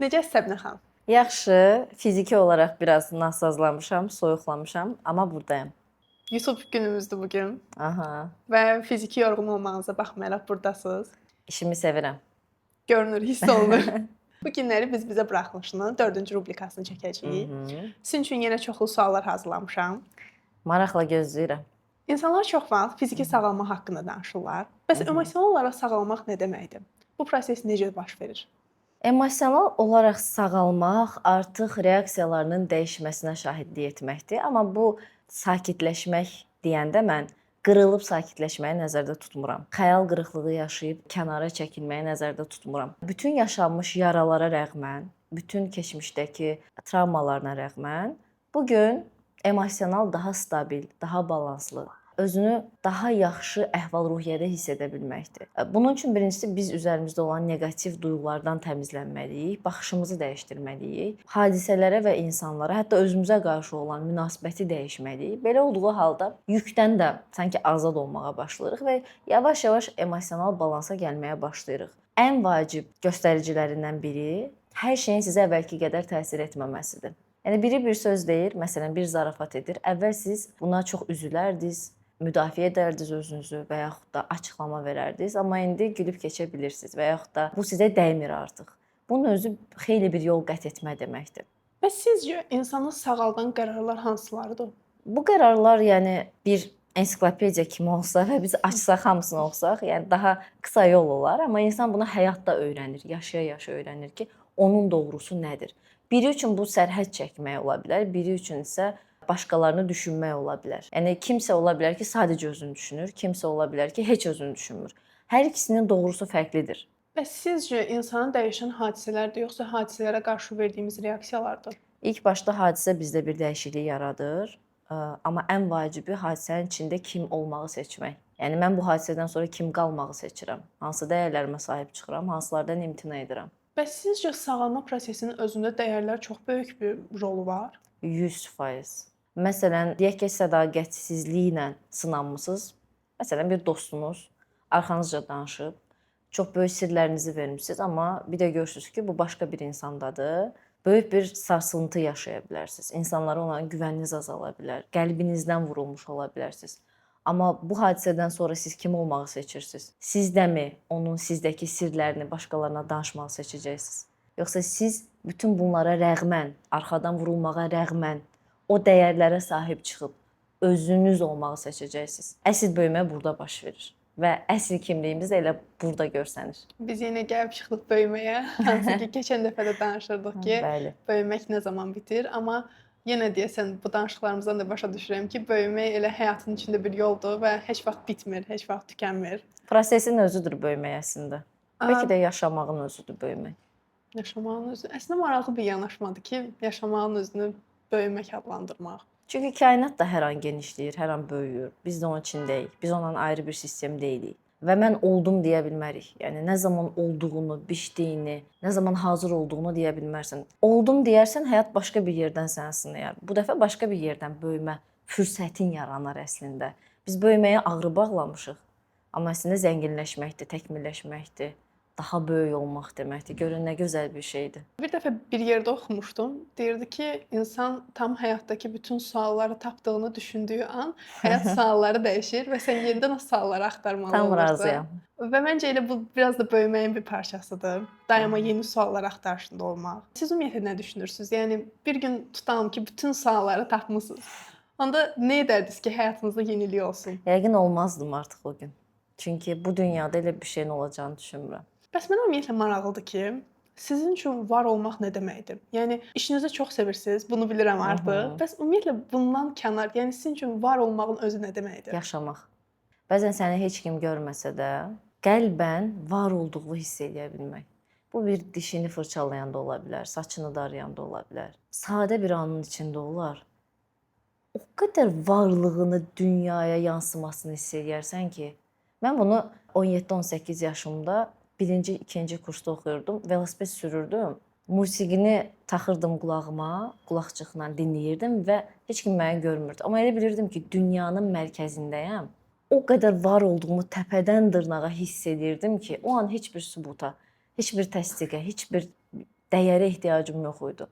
Necə Səbinə xanım? Yaxşı, fiziki olaraq biraz nasazlamışam, soyuqlamışam, amma burdayam. YouTube günümüzdür bu gün Aha, və fiziki yorğun olmağınıza baxmayaraq burdasınız. işimi sevirəm. Görünür, hiss olunur. Bu günləri biz bizə buraxılışının 4-cü rubrikasını çəkəcəyik. Mhm. Sizin üçün yenə çoxlu suallar hazırlamışam. Maraqla gözləyirəm. İnsanlar çox vaxt fiziki sağalma haqqında danışırlar. Bəs emosional olaraq sağalmaq nə deməkdir? Bu proses necə baş verir? Emosional olaraq sağalmaq artıq reaksiyalarının dəyişməsinə şahidlik etməkdir, amma bu sakitləşmək deyəndə mən qırılıb sakitləşməyi nəzərdə tutmuram. Xəyal qırıqlığı yaşayıb kənara çəkilməyi nəzərdə tutmuram. Bütün yaşanmış yaralara rəğmən, bütün keçmişdəki travmalarına rəğmən bu gün emosional daha stabil, daha balanslı, özünü daha yaxşı əhval-ruhiyyədə hiss edə bilməkdir. Bunun üçün birincisi biz üzərimizdə olan neqativ duyğulardan təmizlənməliyik, baxışımızı dəyişdirməliyik, hadisələrə və insanlara, hətta özümüzə qarşı olan münasibəti dəyişməliyik. Belə olduğu halda yükdən də sanki azad olmağa başlayırıq və yavaş-yavaş emosional balansa gəlməyə başlayırıq. Ən vacib göstəricilərindən biri hər şeyin sizə əvvəlki qədər təsir etməməsidir. Yəni biri bir söz deyir, məsələn bir zarafat edir. Əvvəl siz buna çox üzülərdiniz, müdafiə edərdiniz özünüzü və yaxud da açıqlama verərdiniz, amma indi gülüb keçə bilirsiniz və yaxud da bu sizə dəymir artıq. Bunun özü xeyli bir yol qət etmə deməkdir. Bəs sizcə insanı sağaldan qərarlar hansılardır? Bu qərarlar yəni bir ensiklopediya kimi olsa və biz açsaq hamısını oxusaq, yəni daha qısa yol olar, amma insan bunu həyatda öyrənir, yaşaya-yaşaya öyrənir ki, onun doğrusu nədir? Biri üçün bu sərhəd çəkmək ola bilər, biri üçün isə başqalarını düşünmək ola bilər. Yəni kimsə ola bilər ki, sadəcə özünü düşünür, kimsə ola bilər ki, heç özünü düşünmür. Hər ikisinin doğrusu fərqlidir. Bəs sizcə insanı dəyişən hadisələrdir, yoxsa hadisələrə qarşı verdiyimiz reaksiyalardır? İlk başda hadisə bizdə bir dəyişiklik yaradır, amma ən vacibi hadisənin içində kim olmağı seçmək. Yəni mən bu hadisədən sonra kim qalmağı seçirəm, hansı dəyərlərimə sahib çıxıram, hansılardan imtina edirəm. Bəs sizcə sağalma prosesinin özündə dəyərlər çox böyük bir rolu var? 100%. Məsələn, deyək ki, sədaqətsizliklə sınanmısınız. Məsələn, bir dostunuz arxanızca danışıb, çox böyük sirlərinizi vermisiniz, amma bir də görürsüz ki, bu başqa bir insandadır. Böyük bir sarsıntı yaşaya bilərsiniz. İnsanlara olan güvəniniz azala bilər. Qəlbinizdən vurulmuş ola bilərsiniz. Amma bu hadisədən sonra siz kim olmağı seçirsiniz? Siz dəmi onun sizdəki sirlərini başqalarına danışmağı seçəcəksiniz? Yoxsa siz bütün bunlara rəğmən, arxadan vurulmağa rəğmən o dəyərlərə sahib çıxıb özünüz olmağı seçəcəksiniz? Əsl böyümə burada baş verir və əsl kimliyimiz elə burada görsənir. Biz yenə gəlib çıxdıq böyüməyə. Hansı ki, keçən dəfə də danışırdıq ki, Bəli. böyümək nə zaman bitir, amma yenə deyəsən bu danışıqlarımızdan da başa düşürəm ki, böyümək elə həyatın içində bir yoldur və heç vaxt bitmir, heç vaxt tükənmir. Prosesin özüdür böyümək əslində. Bəlkə də yaşamağın özüdür böyümək. Yaşamağın özü. Əslində maraqlı bir yanaşmadır ki, yaşamağın özünü böyümək adlandırmaq. Çünki kainat da hər an genişləyir, hər an böyüyür. Biz də onun içindəyik. Biz ondan ayrı bir sistem deyilik. Və mən oldum deyə bilmərik. Yəni nə zaman olduğunu, bişdiyini, nə zaman hazır olduğunu deyə bilmərsən. Oldum deyərsən, həyat başqa bir yerdən səni sınayar. Bu dəfə başqa bir yerdən böyümə fürsətin yaranır əslində. Biz böyüməyə ağrı bağlamışıq. Amma əslində zənginləşməkdir, təkmilləşməkdir, daha böyük olmaq deməkdir. Görün nə gözəl bir şeydir. Bir dəfə bir yerdə oxumuşdum. Deyirdi ki, insan tam həyatdakı bütün sualları tapdığını düşündüyü an həyat sualları dəyişir və sən yenidən o sualları axtarmalı Tam olursan. razıyam. Və məncə elə bu biraz da böyüməyin bir parçasıdır. Daima yeni suallar axtarışında olmaq. Siz ümumiyyətlə nə düşünürsüz? Yəni bir gün tutalım ki, bütün sualları tapmısınız. Onda nə edərdiniz ki, həyatınızda yenilik olsun? Yəqin olmazdım artıq o gün. Çünki bu dünyada elə bir şeyin olacağını düşünmürəm. Bəs mənə ümumiyyətlə maraqlıdır ki, sizin üçün var olmaq nə deməkdir? Yəni işinizi çox sevirsiniz, bunu bilirəm artıq. Bəs ümumiyyətlə bundan kənar, yəni sizin üçün var olmağın özü nə deməkdir? Yaşamaq. Bəzən səni heç kim görməsə də, qəlbən var olduğunu hiss edə bilmək. Bu bir dişini fırçalayanda ola bilər, saçını darayanda ola bilər. Sadə bir anın içində olar. O qədər varlığını dünyaya yansımasını hiss edərsən ki, mən bunu 17-18 yaşımda 1-ci, 2-ci kursda oxuyurdum, velosiped sürürdüm. Musiqini taxırdım qulağıma, qulaqçıqla dinləyirdim və heç kim məni görmürdü. Amma elə bilirdim ki, dünyanın mərkəzindəyəm. O qədər var olduğumu təpədən dırnağa hiss edirdim ki, o an heç bir sübuta, heç bir təsdiqə, heç bir dəyərə ehtiyacım yox idi.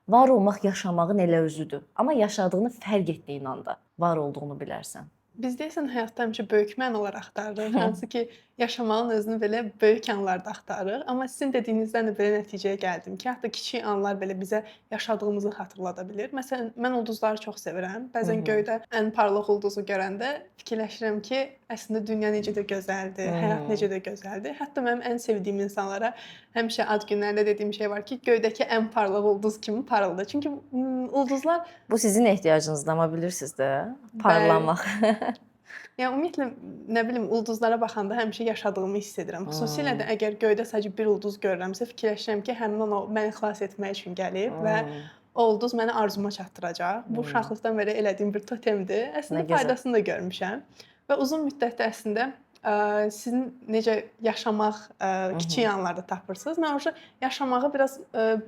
Var olmaq yaşamağın elə özüdür. Amma yaşadığını fərq etdiyin anda var olduğunu bilərsən. Biz deyəsən həyatda həmişə böyük mənalar axtarırıq. Hansı ki, yaşamağın özünü belə böyük anlarda axtarırıq. Amma sizin dediyinizdən də belə nəticəyə gəldim ki, hətta kiçik anlar belə bizə yaşadığımızı xatırlada bilir. Məsələn, mən ulduzları çox sevirəm. Bəzən göydə ən parlaq ulduzu görəndə fikirləşirəm ki, əslində dünya necə də gözəldir, həyat necə də gözəldir. Hətta mənim ən sevdiyim insanlara həmişə ad günlərində dediyim şey var ki, göydəki ən parlaq ulduz kimi parıldır. Çünki ulduzlar Bu sizin ehtiyacınızdır, amma bilirsiniz də, parlamaq. yəni ümumiyyətlə nə bilim ulduzlara baxanda həmişə yaşadığımı hiss edirəm. Xüsusilə də əgər göydə sadəcə bir ulduz görürəmsə, fikirləşirəm ki, həmin an o məni xilas etmək üçün gəlib və o ulduz məni arzuma çatdıracaq. Bu uşaqlıqdan bəri elədiyim bir totemdir. Əslində faydasını da görmüşəm və uzun müddətdə əslində sizin necə yaşamaq kiçik anlarda tapırsınız. Mən o yaşamağı biraz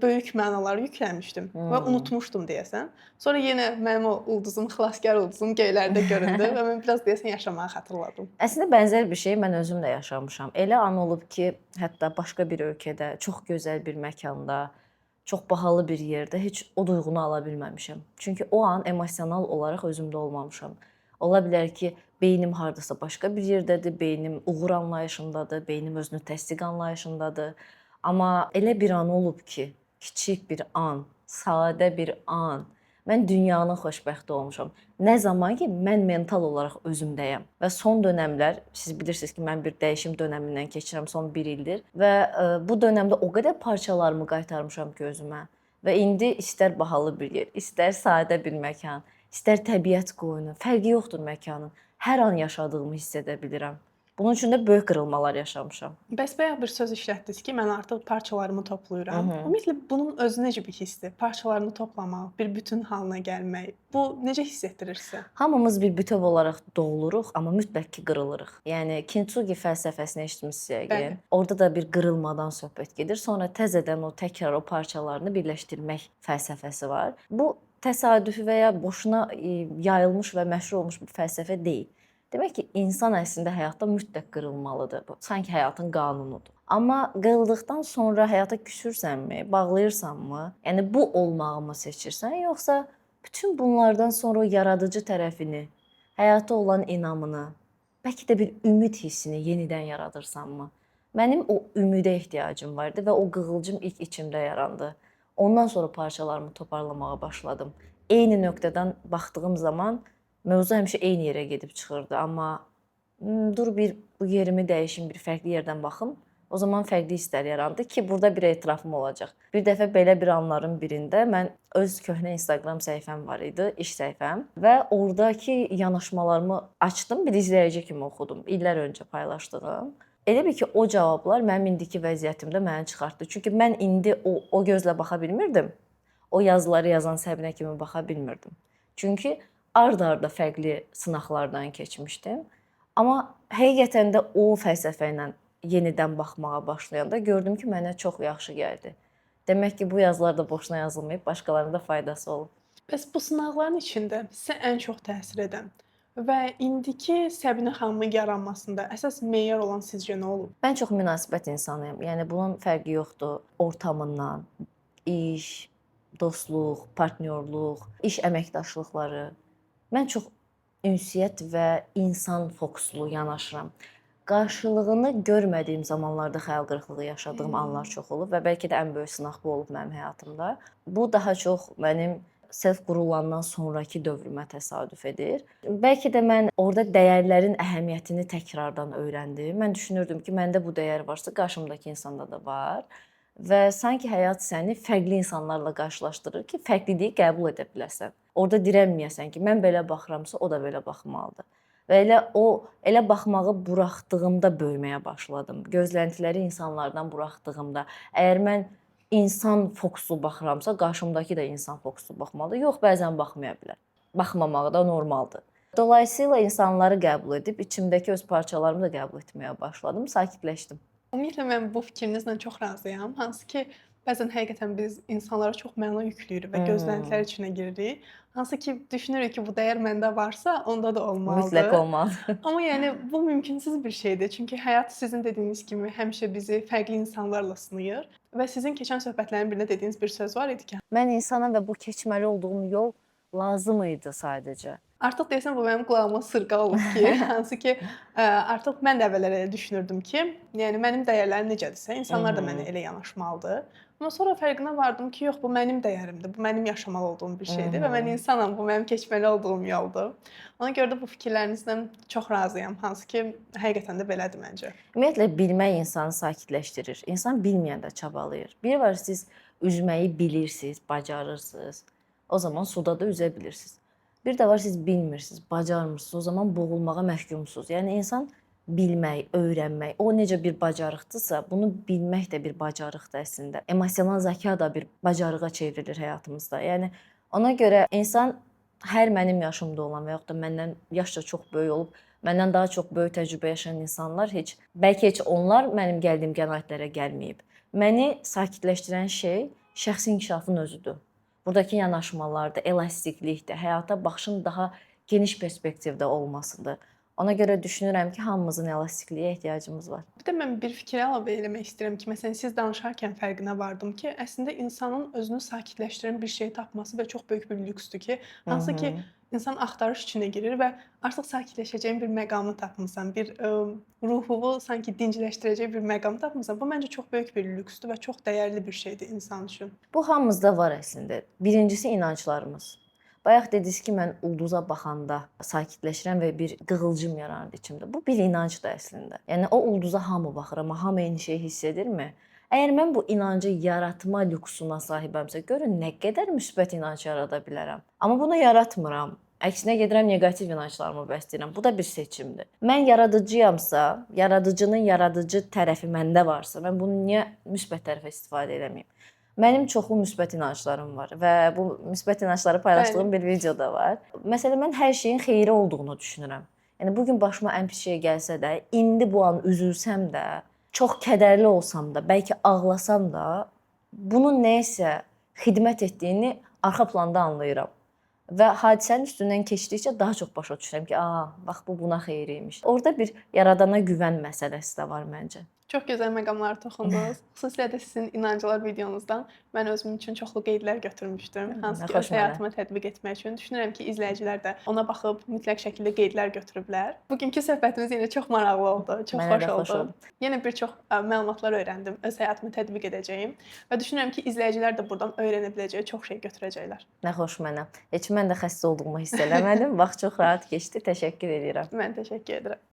böyük mənalar yükləmişdim və unutmuşdum deyəsən. Sonra yenə mənim o ulduzum, xilaskar ulduzum göylərdə göründü və mən biraz deyəsən yaşamağı xatırladım. Əslində bənzər bir şey mən özüm də yaşamışam. Elə an olub ki, hətta başqa bir ölkədə, çox gözəl bir məkanda, çox bahalı bir yerdə heç o duyğunu ala bilməmişəm. Çünki o an emosional olaraq özümdə olmamışam. Ola bilər ki, beynim hardasa başqa bir yerdədir, beynim uğur anlayışındadır, beynim özünü təsdiq anlayışındadır. Amma elə bir an olub ki, kiçik bir an, sadə bir an, mən dünyanın xoşbəxti olmuşam. Nə zaman ki, mən mental olaraq özümdəyəm. Və son dönəmlər, siz bilirsiniz ki, mən bir dəyişim dönəmindən keçirəm son 1 ildir və bu dönəmdə o qədər parçalarımı qaytarmışam ki özümə. Və indi istər bahalı bir yer, istər sadə bir məkan, istər təbiət qoyunu, fərqi yoxdur məkanın. Hər an yaşadığımı hiss edə bilirəm. Bunun üçün də böyük qırılmalar yaşamışam. Bəs bayaq bir söz işlətdiniz ki, mən artıq parçalarımı toplayıram. Ümumiyyətlə bunun özü necə bir hissdir? Parçalarını toplamaq, bir bütün halına gəlmək. Bu necə hiss etdirir sizə? Hamımız bir bütöv olaraq doğuluruq, amma mütləq ki qırılırıq. Yəni Kintsugi fəlsəfəsini eşitmisiniz yəqin. Orada da bir qırılmadan söhbət gedir. Sonra təzədən o təkrar o parçalarını birləşdirmək fəlsəfəsi var. Bu təsadüfi və ya boşuna yayılmış və məşhur olmuş bir fəlsəfə deyil. Demək ki, insan əslində həyatda mütləq qırılmalıdır. Bu sanki həyatın qanunudur. Amma qırıldıqdan sonra həyata küsürsənmi, bağlayırsanmı? Yəni bu olmağımı seçirsən, yoxsa bütün bunlardan sonra o yaradıcı tərəfini, həyata olan inamını, bəlkə də bir ümid hissini yenidən yaradırsanmı? Mənim o ümidə ehtiyacım vardı və o qığılcım ilk içimdə yarandı. Ondan sonra parçalarımı toparlamağa başladım. Eyni nöqtədən baxdığım zaman mövzu həmişə eyni yerə gedib çıxırdı, amma dur bir bu yerimi dəyişim, bir fərqli yerdən baxım. O zaman fərqli hisslər yarandı ki, burada bir etirafım olacaq. Bir dəfə belə bir anların birində mən öz köhnə Instagram səhifəm var idi, iş səhifəm və oradakı yanaşmalarımı açdım, bir izləyici kimi oxudum. İllər öncə paylaşdığım. Elə bil ki, o cavablar mənim indiki vəziyyətimdə məni çıxartdı. Çünki mən indi o gözlə baxa bilmirdim. O yazıları yazan Səbinə kimi baxa bilmirdim. Çünki ard-arda fərqli sınaqlardan keçmişdim. Amma həqiqətən də o fəlsəfə ilə yenidən baxmağa başlayanda gördüm ki, mənə çox yaxşı gəldi. Demək ki, bu yazılar da boşuna yazılmayıb, başqalarına da faydası olub. Bəs bu sınaqların içində sizə ən çox təsir edən və indiki Səbinə xanımın yaranmasında əsas meyar olan sizcə nə olub? Mən çox münasibət insanıyam. Yəni bunun fərqi yoxdur ortamından, iş, dostluq, partnyorluq, iş əməkdaşlıqları. Mən çox ünsiyyət və insan fokuslu yanaşıram. Qarşılığını görmədiyim zamanlarda xəyal qırıqlığı yaşadığım anlar çox olub və bəlkə də ən böyük sınaq bu olub mənim həyatımda. Bu daha çox mənim self qurulandan sonrakı dövrümə təsadüf edir. Bəlkə də mən orada dəyərlərin əhəmiyyətini təkrardan öyrəndim. Mən düşünürdüm ki, məndə bu dəyər varsa, qarşımdakı insanda da var. Və sanki həyat səni fərqli insanlarla qarşılaşdırır ki, fərqliliyi qəbul edə biləsən. Orada dirənməyəsən ki, mən belə baxıramsa, o da belə baxmalıdır. Və elə baxmağı buraxdığımda böyüməyə başladım. Gözləntiləri insanlardan buraxdığımda, əgər mən insan fokuslu baxıramsa, qarşımdakı da insan fokuslu baxmalıdır. Yox, bəzən baxmaya bilər. Baxmamağı da normaldır. Dolayısıyla insanları qəbul edib, içimdəki öz parçalarımı da qəbul etməyə başladım, sakitləşdim. Ümumiyyətlə mən bu fikrinizlə çox razıyam. Hansı ki, Bəzən həqiqətən biz insanlara çox məna yükləyir və gözləntilər içinə giririk. Hansı ki, düşünürük ki, bu dəyər məndə varsa, onda da olmalıdır. Mütləq olmalı. Amma yəni bu mümkünsüz bir şeydir. Çünki həyat sizin dediyiniz kimi həmişə bizi fərqli insanlarla sınayır və sizin keçən söhbətlərin birində dediyiniz bir söz var idi ki, Mən insana və bu keçməli olduğum yol lazım idi sadəcə. artıq deyəsən bu mənim qulağıma sırğa olub ki, hansı ki, artıq mən də əvvəllər elə düşünürdüm ki, yəni mənim dəyərlərim necədirsə, insanlar da mənə elə yanaşmalıdır. Amma sonra fərqinə vardım ki, yox, bu mənim dəyərimdir, bu mənim yaşamalı olduğum bir şeydir və mən insanam, bu mənim keçməli olduğum yoldur. Ona görə də bu fikirlərinizdən çox razıyam, hansı ki, həqiqətən də belədir məncə. Ümumiyyətlə bilmək insanı sakitləşdirir. İnsan bilməyəndə çabalayır. Bir var siz üzməyi bilirsiniz, bacarırsınız. O zaman suda da üzə bilirsiniz. Bir də var siz bilmirsiniz, bacarmırsınız. O zaman boğulmağa məhkumsunuz. Yəni insan bilmək, öyrənmək, o necə bir bacarıqdırsa, bunu bilmək də bir bacarıqdır əslində. Emosional zəka da bir bacarığa çevrilir həyatımızda. Yəni ona görə insan hər mənim yaşımda olan və yaxud da məndən yaşca çox böyük olub, məndən daha çox böyük təcrübə yaşayan insanlar bəlkə heç onlar mənim gəldiyim qənaətlərə gəlməyib. Məni sakitləşdirən şey şəxsi inkişafın özüdür. Buradakı yanaşmalarda, elastiklikdə, həyata baxışın daha geniş perspektivdə olmasıdır. Ona görə düşünürəm ki, hamımızın elastikliyə ehtiyacımız var. Bir də mən bir fikir əlavə eləmək istəyirəm ki, məsələn, siz danışarkən fərqinə vardım ki, əslində insanın özünü sakitləşdirən bir şey tapması və çox böyük bir lüksdür ki, hansı ki, insan axtarış içinə girir və artıq sakitləşəcəyin bir məqamı tapmısan, bir ruhunu sanki dincləşdirəcək bir məqam tapmısan. Bu məncə çox böyük bir lüksdür və çox dəyərli bir şeydir insan üçün. Bu hamımızda var əslində. Birincisi inanclarımız. Bayaq dediniz ki, mən ulduza baxanda sakitləşirəm və bir qığılcım yaranır içimdə. Bu bir inancdır əslində. Yəni o ulduza hamı baxır, amma hamı eyni şeyi hiss edirmi? Əgər mən bu inancı yaratma lüksuna sahibəmsə, görün nə qədər müsbət inanc yarada bilərəm. Amma bunu yaratmıram. Əksinə gedirəm neqativ inanclarımı bəsləyirəm. Bu da bir seçimdir. Mən yaradıcıyamsa, yaradıcının yaradıcı tərəfi məndə varsa, mən bunu niyə müsbət tərəfə istifadə etməyim? Mənim çoxlu müsbət inanclarım var və bu müsbət inancları paylaşdığım bir video da var. Məsələn, mən hər şeyin xeyri olduğunu düşünürəm. Yəni bu gün başıma ən pis şey gəlsə də, indi bu an üzülsəm də, çox kədərli olsam da, bəlkə ağlasam da, bunun nəyisə xidmət etdiyini arxa planda anlayıram. Və hadisənin üstündən keçdikcə daha çox başa düşürəm ki, bax bu buna xeyir imiş. Orada bir yaradana güvən məsələsi də var məncə. Çox gözəl məqamlara toxundunuz. Xüsusilə də sizin inanclar videonuzdan mən özüm üçün çoxlu qeydlər götürmüşdüm. Hansı ki, öz həyatıma tətbiq etmək üçün. Düşünürəm ki, izləyicilər də ona baxıb mütləq şəkildə qeydlər götürüblər. Bugünkü söhbətimiz yenə çox maraqlı oldu, çox xoş oldu. Yenə bir çox məlumatlar öyrəndim, öz həyatıma tətbiq edəcəyim və düşünürəm ki, izləyicilər də burdan öyrənə biləcəyi çox şey götürəcəklər. Nə xoş mənə. Heç mən də xəstə olduğumu hiss eləmədim. Vaxt çox rahat keçdi. Təşəkkür edirəm. Mən təşəkkür edirəm.